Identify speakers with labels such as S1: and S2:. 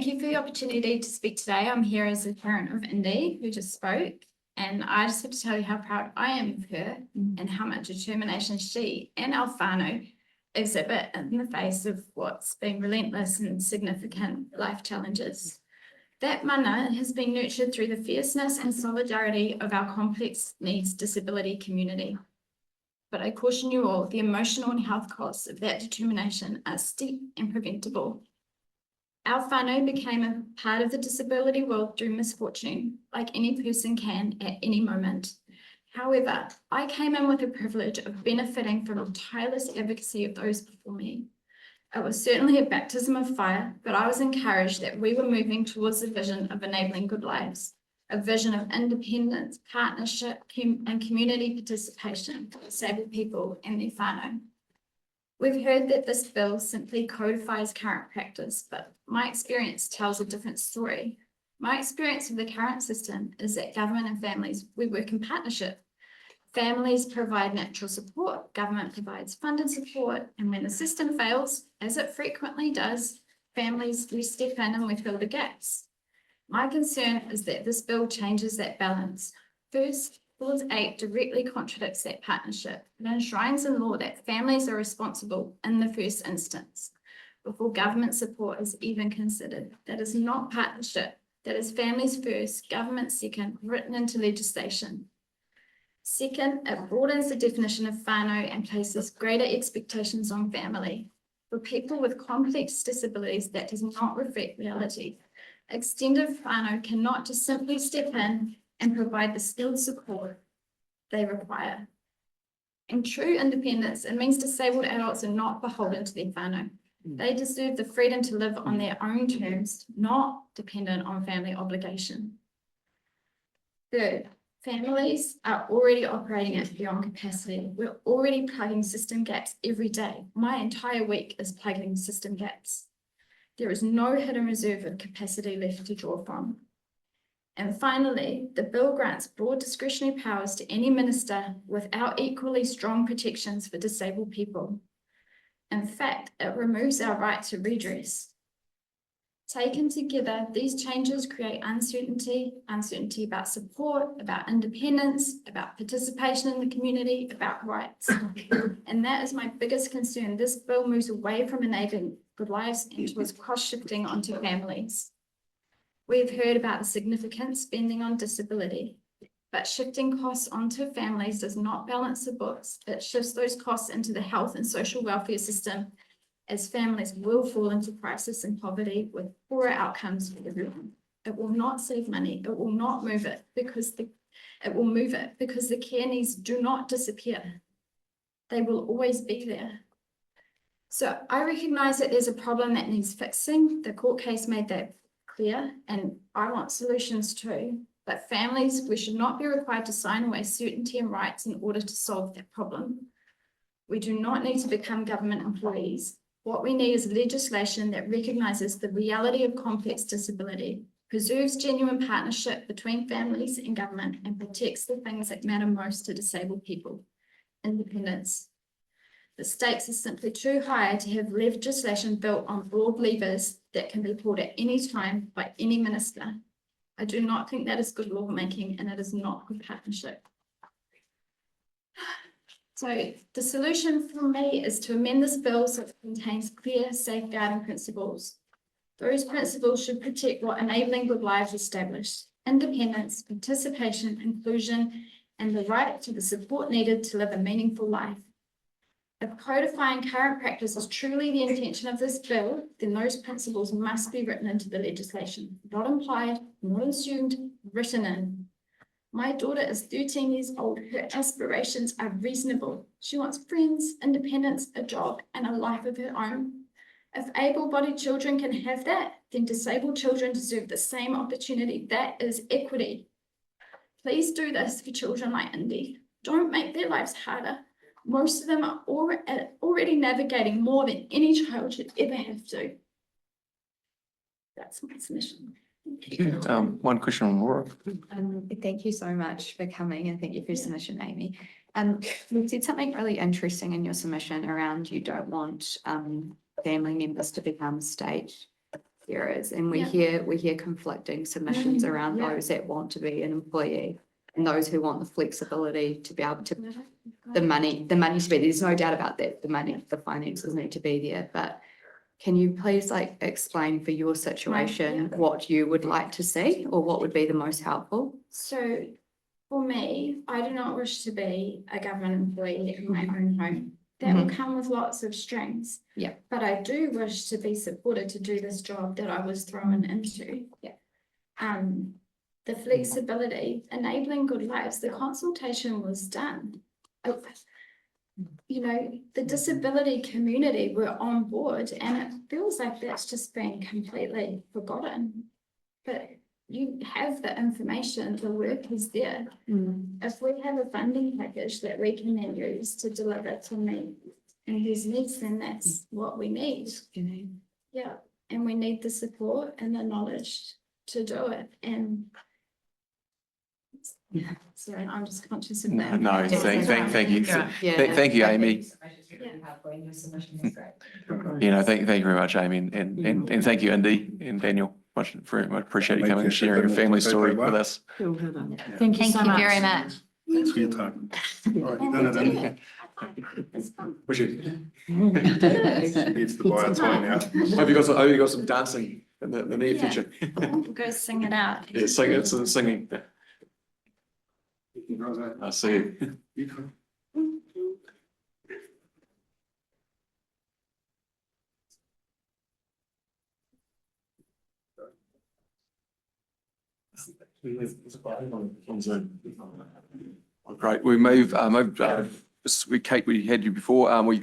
S1: you for the opportunity to speak today. I'm here as a parent of Indy, who just spoke, and I just have to tell you how proud I am of her and how much determination she and our whānau exhibit in the face of what's been relentless and significant life challenges. That mana has been nurtured through the fierceness and solidarity of our complex needs disability community. But I caution you all, the emotional and health costs of that determination are steep and preventable. Our whānau became a part of the disability world through misfortune, like any person can at any moment. However, I came in with the privilege of benefiting from the tireless advocacy of those before me. It was certainly a baptism of fire, but I was encouraged that we were moving towards the vision of enabling good lives, a vision of independence, partnership, and community participation for disabled people and their whānau. We've heard that this bill simply codifies current practice, but my experience tells a different story. My experience of the current system is that government and families, we work in partnership. Families provide natural support, government provides funded support, and when the system fails, as it frequently does, families, we step in and we fill the gaps. My concern is that this bill changes that balance. First, Clause 8 directly contradicts that partnership. It enshrines in law that families are responsible in the first instance, before government support is even considered. That is not partnership. That is families first, government second, written into legislation. Second, it broadens the definition of whānau and places greater expectations on family. For people with complex disabilities, that does not reflect reality. Extended whānau cannot just simply step in and provide the skilled support they require. In true independence, it means disabled adults are not beholden to their whānau. They deserve the freedom to live on their own terms, not dependent on family obligation. Third, families are already operating at beyond capacity. We're already plugging system gaps every day. My entire week is plugging system gaps. There is no hidden reserve of capacity left to draw from. And finally, the bill grants broad discretionary powers to any minister without equally strong protections for disabled people. In fact, it removes our right to redress. Taken together, these changes create uncertainty about support, about independence, about participation in the community, about rights. And that is my biggest concern. This bill moves away from enabling good lives and towards cross-shifting onto families. We've heard about the significant spending on disability, but shifting costs onto families does not balance the books. It shifts those costs into the health and social welfare system, as families will fall into crisis and poverty with poorer outcomes for everyone. It will not save money. It will not move it because the care needs do not disappear. They will always be there. So I recognize that there's a problem that needs fixing. The court case made that clear, and I want solutions too. But families, we should not be required to sign away certainty and rights in order to solve that problem. We do not need to become government employees. What we need is legislation that recognises the reality of complex disability, preserves genuine partnership between families and government, and protects the things that matter most to disabled people: independence. The stakes are simply too high to have legislation built on broad levers that can be pulled at any time by any minister. I do not think that is good lawmaking, and it is not good partnership. So the solution for me is to amend this bill so it contains clear safeguarding principles. Those principles should protect what enabling good lives established: independence, participation, inclusion, and the right to the support needed to live a meaningful life. If codifying current practice is truly the intention of this bill, then those principles must be written into the legislation, not implied, not assumed, written in. My daughter is 13 years old. Her aspirations are reasonable. She wants friends, independence, a job, and a life of her own. If able-bodied children can have that, then disabled children deserve the same opportunity. That is equity. Please do this for children like Indy. Don't make their lives harder. Most of them are already navigating more than any child should ever have to. That's my submission.
S2: Thank you. One question on Laura.
S3: Thank you so much for coming, and thank you for your submission, Amy. You said something really interesting in your submission around you don't want family members to become state there is, and we
S1: Yeah.
S3: hear conflicting submissions around
S1: yeah.
S3: those that want to be an employee and those who want the flexibility to be able to, the money to be, there's no doubt about that, the finances need to be there, but can you please like explain for your situation what you would like to see or what would be the most helpful?
S1: So for me, I do not wish to be a government employee in my own home. That will come with lots of strings.
S3: Yeah.
S1: But I do wish to be supported to do this job that I was thrown into.
S3: Yeah.
S1: The flexibility, enabling good lives, the consultation was done. You know, the disability community were on board and it feels like that's just been completely forgotten. But you have the information, the work is there. If we have a funding package that we can then use to deliver to me and whose needs, then that's what we need. Yeah, and we need the support and the knowledge to do it. And sorry, I'm just conscious of that.
S2: No, thank you. Thank you, Amy. You know, thank you very much, Amy, and thank you, Indy and Daniel. Very much appreciate you coming and sharing your family story with us.
S3: Thank you so much. Very much.
S4: Thanks for your time. All right, no. Wish it. Needs the buy time now.
S2: Hope you got some dancing in the near future.
S1: We'll go sing it out.
S2: Yeah, singing. I see. Great. We move. Kate, we had you before. We